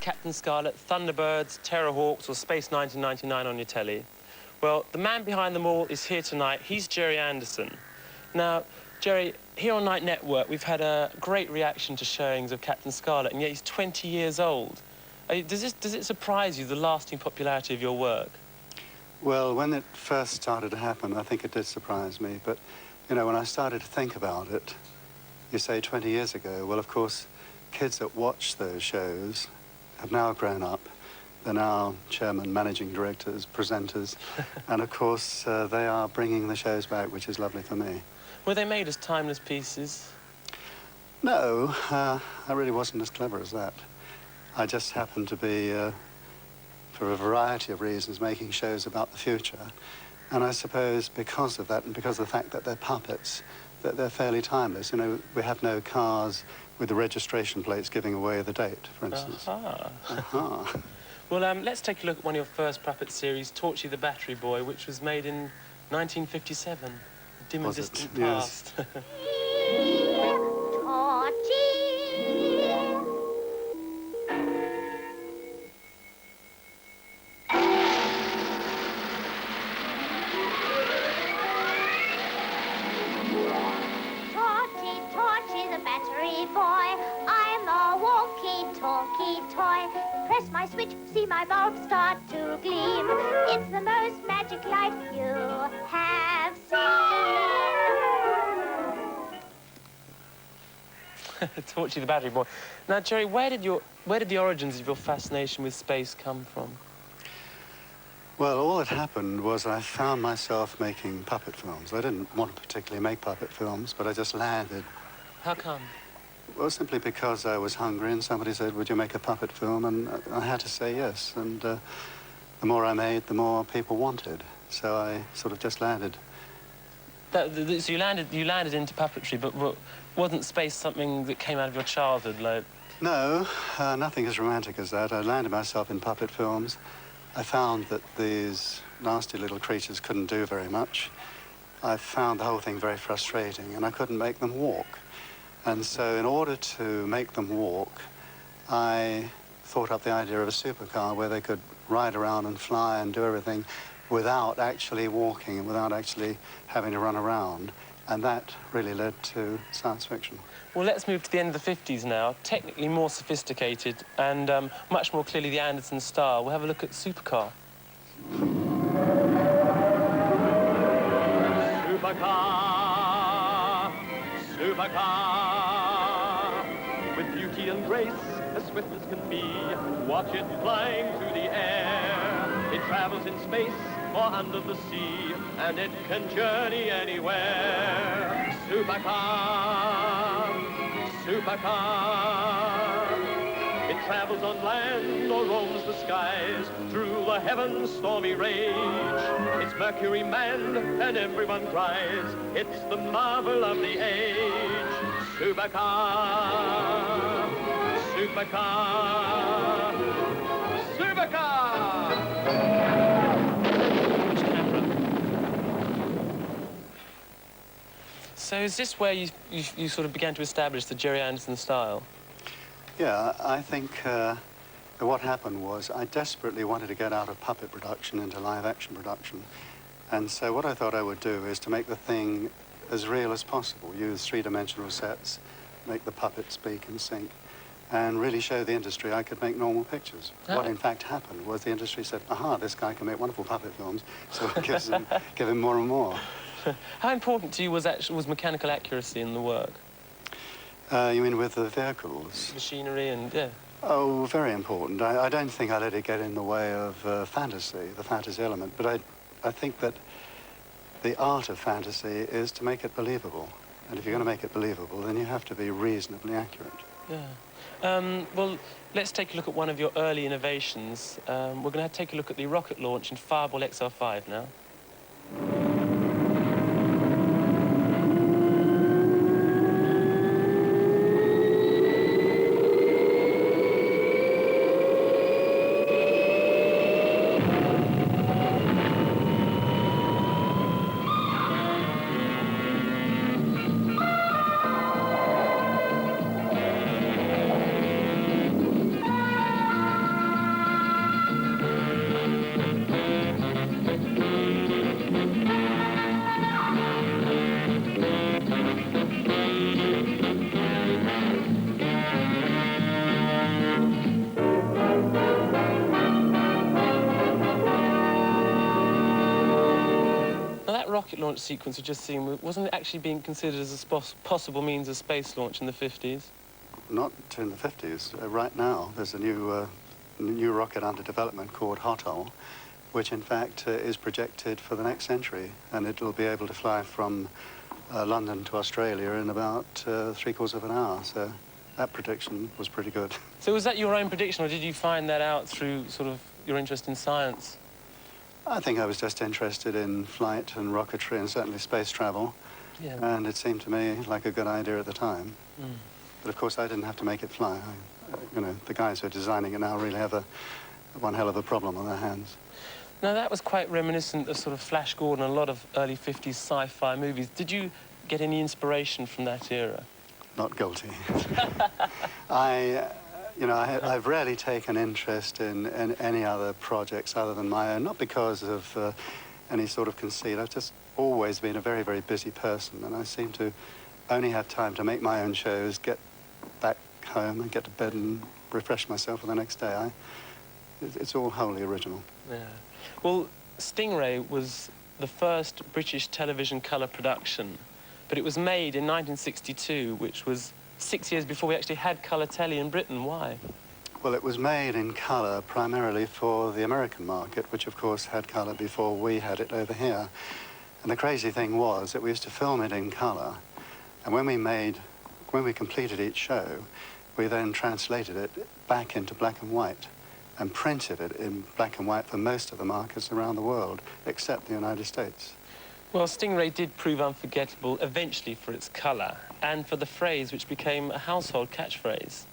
Captain Scarlet, Thunderbirds, Terrorhawks or Space 1999 on your telly. Well, the man behind them all is here tonight. He's Gerry Anderson. Now, Gerry, here on Night Network, we've had a great reaction to showings of Captain Scarlet, and yet he's 20 years old. Does it surprise you, the lasting popularity of your work? Well, when it first started to happen, I think it did surprise me. But, you know, when I started to think about it, you say 20 years ago, well, of course, kids that watch those shows have now grown up. They're now chairman, managing directors, presenters, and of course they are bringing the shows back, which is lovely for me. Were they made as timeless pieces? No, I really wasn't as clever as that. I just happened to be, for a variety of reasons, making shows about the future. And I suppose because of that and because of the fact that they're puppets, that they're fairly timeless. You know, we have no cars with the registration plates giving away the date, for instance. Aha. Aha. Well, let's take a look at one of your first puppet series, Torchy the Battery Boy, which was made in 1957. Dim and distant past. Press my switch, see my bulb start to gleam. It's the most magic light you have seen. Torchy the Battery Boy. Now, Gerry, where did the origins of your fascination with space come from? Well, all that happened was I found myself making puppet films. I didn't want to particularly make puppet films, but I just landed. How come? Well, simply because I was hungry and somebody said, would you make a puppet film? And I had to say yes. And the more I made, the more people wanted. So I sort of just landed. So you landed into puppetry, but wasn't space something that came out of your childhood, like? No, nothing as romantic as that. I landed myself in puppet films. I found that these nasty little creatures couldn't do very much. I found the whole thing very frustrating, and I couldn't make them walk. And so in order to make them walk, I thought up the idea of a supercar where they could ride around and fly and do everything without actually walking and without actually having to run around. And that really led to science fiction. Well, let's move to the end of the 50s now. Technically more sophisticated and much more clearly the Anderson style. We'll have a look at Supercar. Supercar, supercar, with beauty and grace, as swift as can be. Watch it flying through the air. It travels in space or under the sea, and it can journey anywhere. Supercar, supercar. It travels on land or roams the skies, through the heavens' stormy rage. It's Mercury manned and everyone cries, it's the marvel of the age. Supercar, supercar, supercar! So is this where you sort of began to establish the Gerry Anderson style? Yeah, I think what happened was I desperately wanted to get out of puppet production into live-action production. And so what I thought I would do is to make the thing as real as possible, use three-dimensional sets, make the puppet speak and sing, and really show the industry I could make normal pictures. Oh. What in fact happened was the industry said, aha, this guy can make wonderful puppet films, so give him more and more. How important to you was mechanical accuracy in the work? You mean with the vehicles? Machinery and, yeah. Oh, very important. I don't think I let it get in the way of fantasy, the fantasy element, but I think that the art of fantasy is to make it believable. And if you're going to make it believable, then you have to be reasonably accurate. Yeah. Well, let's take a look at one of your early innovations. We're going to take a look at the rocket launch in Fireball XR5 now. rocket launch sequence we've just seen, wasn't it actually being considered as a possible means of space launch in the 50s? Not in the 50s. Right now, there's a new rocket under development called Hot Hole, which in fact is projected for the next century, and it'll be able to fly from London to Australia in about 3/4 of an hour. So that prediction was pretty good. So was that your own prediction, or did you find that out through sort of your interest in science? I think I was just interested in flight and rocketry and certainly space travel, Yeah. and it seemed to me like a good idea at the time. Mm. But of course, I didn't have to make it fly. You know, the guys who are designing it now really have one hell of a problem on their hands. Now, that was quite reminiscent of sort of Flash Gordon and a lot of early 50s sci-fi movies. Did you get any inspiration from that era? Not guilty. I've rarely taken interest in any other projects other than my own, not because of any sort of conceit. I've just always been a very, very busy person, and I seem to only have time to make my own shows, get back home and get to bed and refresh myself for the next day. It's all wholly original. Yeah. Well, Stingray was the first British television colour production, but it was made in 1962, which was 6 years before we actually had colour telly in Britain. Why? Well, it was made in colour primarily for the American market, which of course had colour before we had it over here. And the crazy thing was that we used to film it in colour, and when we completed each show, we then translated it back into black and white and printed it in black and white for most of the markets around the world, except the United States. Well, Stingray did prove unforgettable eventually for its colour and for the phrase which became a household catchphrase.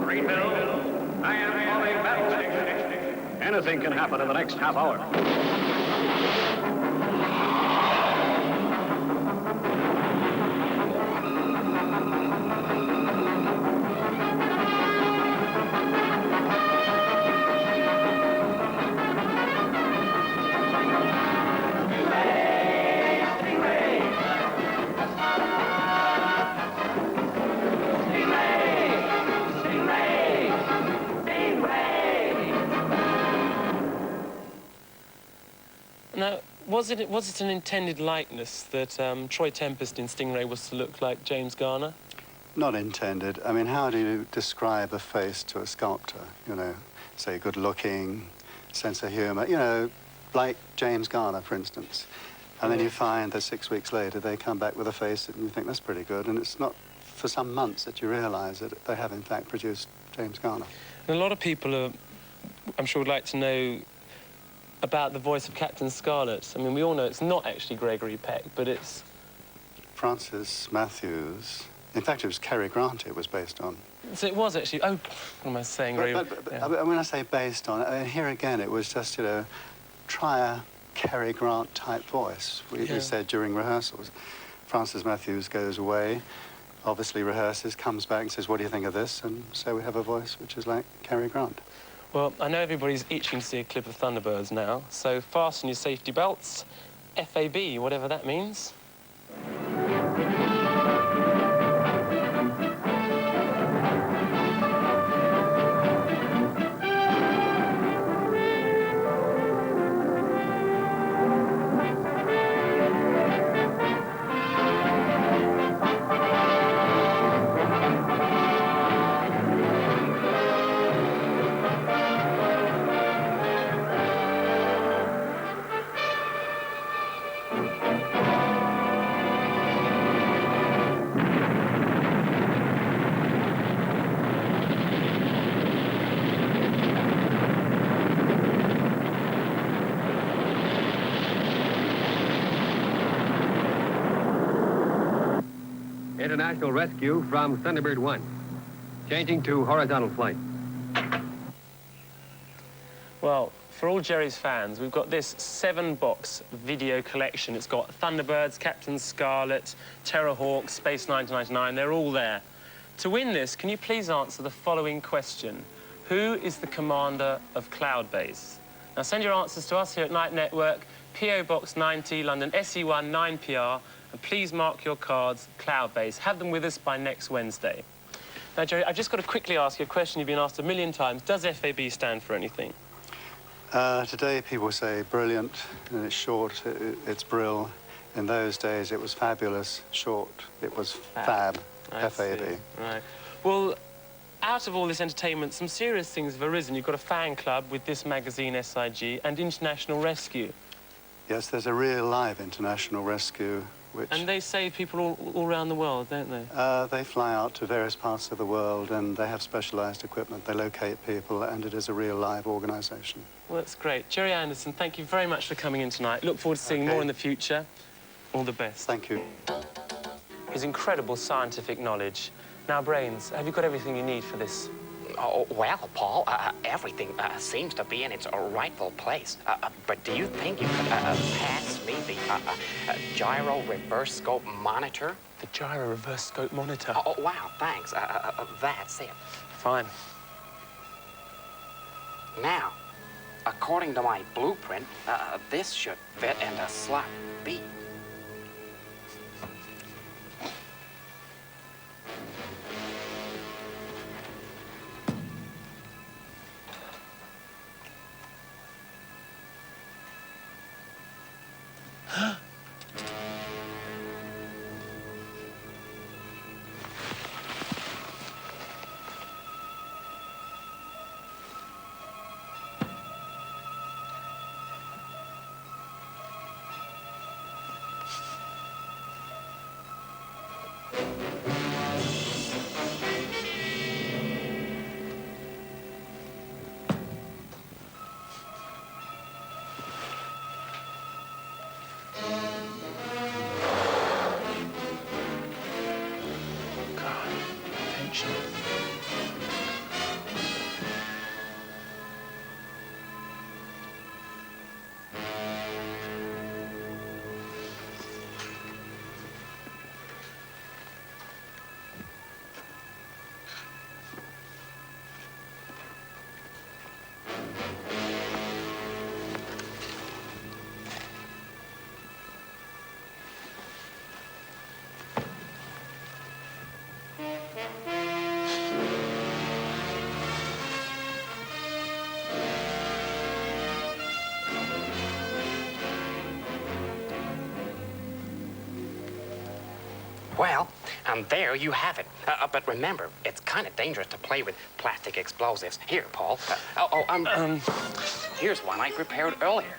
Greenville, I am calling battle station. Anything can happen in the next half hour. Now, was it an intended likeness that Troy Tempest in Stingray was to look like James Garner? Not intended. I mean, how do you describe a face to a sculptor? You know, say good-looking, sense of humour, you know, like James Garner, for instance. And then you find that 6 weeks later they come back with a face and you think that's pretty good, and it's not for some months that you realise that they have in fact produced James Garner. And a lot of people I'm sure would like to know about the voice of Captain Scarlet. I mean, we all know it's not actually Gregory Peck, but it's... Francis Matthews. In fact, it was Cary Grant it was based on. So it was actually... Oh, what am I saying? But when I say based on, I mean, here again, it was just, you know, try a Cary Grant type voice. We said during rehearsals. Francis Matthews goes away, obviously rehearses, comes back and says, what do you think of this? And so we have a voice which is like Cary Grant. Well, I know everybody's itching to see a clip of Thunderbirds now, so fasten your safety belts. FAB, whatever that means. International rescue from Thunderbird 1. Changing to horizontal flight. Well, for all Gerry's fans, we've got this 7-box video collection. It's got Thunderbirds, Captain Scarlet, Terrorhawk, Space 1999. They're all there. To win this, can you please answer the following question? Who is the commander of Cloud Base? Now, send your answers to us here at Night Network, P.O. Box 90, London, SE1 9PR, and please mark your cards Cloud Base. Have them with us by next Wednesday. Now, Gerry, I've just got to quickly ask you a question you've been asked a million times. Does FAB stand for anything? Today people say brilliant, and it's short, it's brill. In those days it was fabulous, short, it was fab, F-A-B. Right. Well, out of all this entertainment, some serious things have arisen. You've got a fan club with this magazine, SIG, and International Rescue. Yes, there's a real live international rescue, which... And they save people all around the world, don't they? They fly out to various parts of the world, and they have specialised equipment. They locate people, and it is a real live organisation. Well, that's great. Gerry Anderson, thank you very much for coming in tonight. Look forward to seeing more in the future. All the best. Thank you. His incredible scientific knowledge. Now, Brains, have you got everything you need for this? Oh, well, Paul, everything seems to be in its rightful place. But do you think you could pass me the gyro reverse scope monitor? The gyro reverse scope monitor? Oh, wow, thanks. That's it. Fine. Now, according to my blueprint, this should fit into slot B. Well, and there you have it. But remember, it's kind of dangerous to play with plastic explosives. Here, Paul. Here's one I prepared earlier.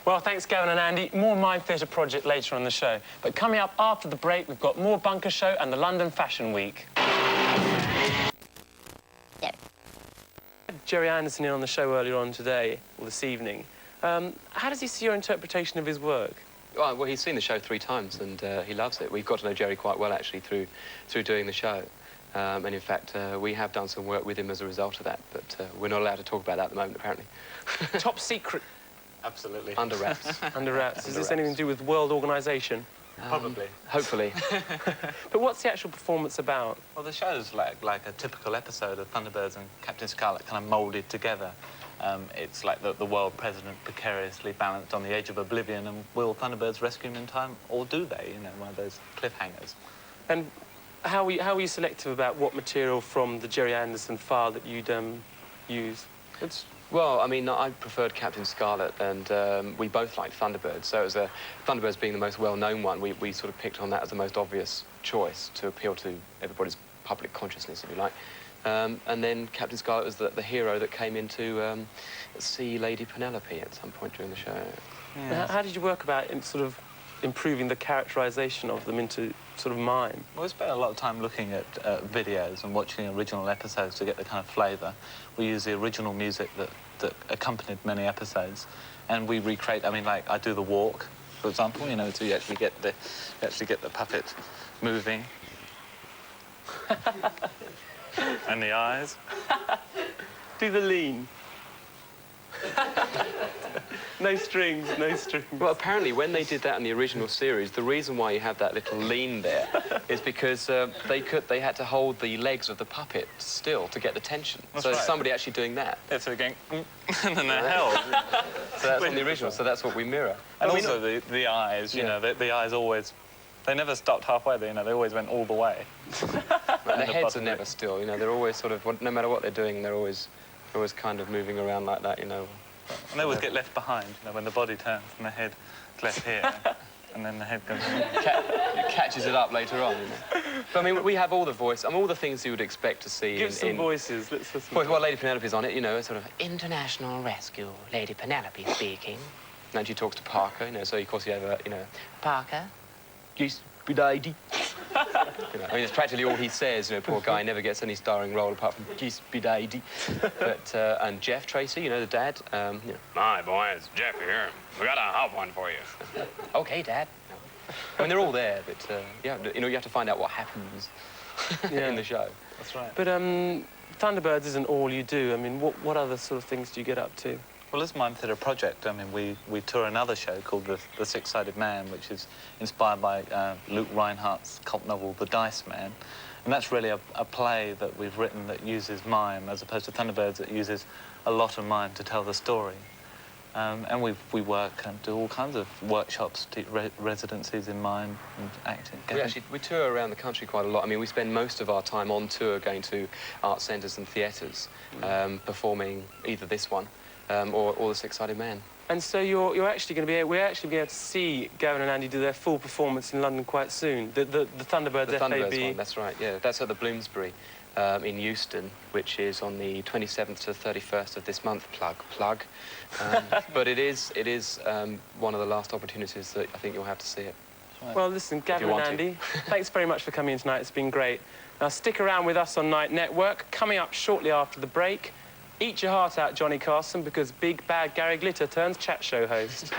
Well, thanks, Gavin and Andy. More Mind Theatre project later on the show. But coming up after the break, we've got more Bunker Show and the London Fashion Week. Gerry Anderson in on the show earlier on today, or this evening. How does he see your interpretation of his work? Well, he's seen the show 3 times, and he loves it. We've got to know Gerry quite well, actually, through doing the show. And in fact, we have done some work with him as a result of that, but we're not allowed to talk about that at the moment, apparently. Top secret. Absolutely. Under wraps. Under wraps. Is this anything to do with World Organisation? Probably. Hopefully. But what's the actual performance about? Well, the show's like a typical episode of Thunderbirds and Captain Scarlet kind of moulded together. It's like the world president precariously balanced on the edge of oblivion, and will Thunderbirds rescue him in time, or do they? You know, one of those cliffhangers. And how are you selective about what material from the Gerry Anderson file that you'd use? Well, I mean, I preferred Captain Scarlet, and we both liked Thunderbirds. So it was Thunderbirds being the most well-known one, we sort of picked on that as the most obvious choice to appeal to everybody's public consciousness, if you like. And then Captain Scarlet was the hero that came in to see Lady Penelope at some point during the show. Yeah. How did you work about sort of improving the characterisation of them into sort of mime? Well, we spent a lot of time looking at videos and watching original episodes to get the kind of flavour. We use the original music that accompanied many episodes, and we recreate. I mean, like I do the walk, for example. You know, so you actually get the puppet moving, and the eyes. Do the lean. No strings, no strings. Well, apparently, when they did that in the original series, the reason why you have that little lean there is because they had to hold the legs of the puppet still to get the tension. That's so right. Somebody actually doing that. Yeah, so again, and then they're held. So that's on the original. So that's what we mirror. And also the eyes. You know, the eyes always. They never stopped halfway, they always went all the way. The heads are never still, they're always sort of, no matter what they're doing, they're always kind of moving around like that, And they always get left behind, when the body turns and the head is left here, and then the head goes... It catches it up later on, But, I mean, we have all the voice, all the things you would expect to see Give some voices, let's listen. Well, Lady Penelope's on it, sort of, international rescue, Lady Penelope speaking. And she talks to Parker, so of course you have, Parker, yes, good lady. It's practically all he says, poor guy never gets any starring role apart from yes, good lady. But, and Jeff Tracy, the dad, My boy, it's Jeff here. We got a hot one for you. Okay, Dad. They're all there, but, you have to find out what happens in the show. That's right. But Thunderbirds isn't all you do. I mean, what other sort of things do you get up to? Well, as my theatre project, we tour another show called The Six-Sided Man, which is inspired by Luke Reinhardt's cult novel The Dice Man. And that's really a play that we've written that uses mime, as opposed to Thunderbirds that uses a lot of mime to tell the story. And we work and do all kinds of workshops, residencies in mime and acting. We tour around the country quite a lot. We spend most of our time on tour going to art centres and theatres, performing either this one or The Six-Sided Man. And so we're actually going to be able to see Gavin and Andy do their full performance in London quite soon. The Thunderbirds The FAB. Thunderbirds one, that's right, yeah. That's at the Bloomsbury in Euston, which is on the 27th to 31st of this month. Plug. But it is one of the last opportunities that I think you'll have to see it. Right. Well, listen, Gavin and Andy, thanks very much for coming in tonight. It's been great. Now, stick around with us on Night Network. Coming up shortly after the break, eat your heart out, Johnny Carson, because big bad Gary Glitter turns chat show host.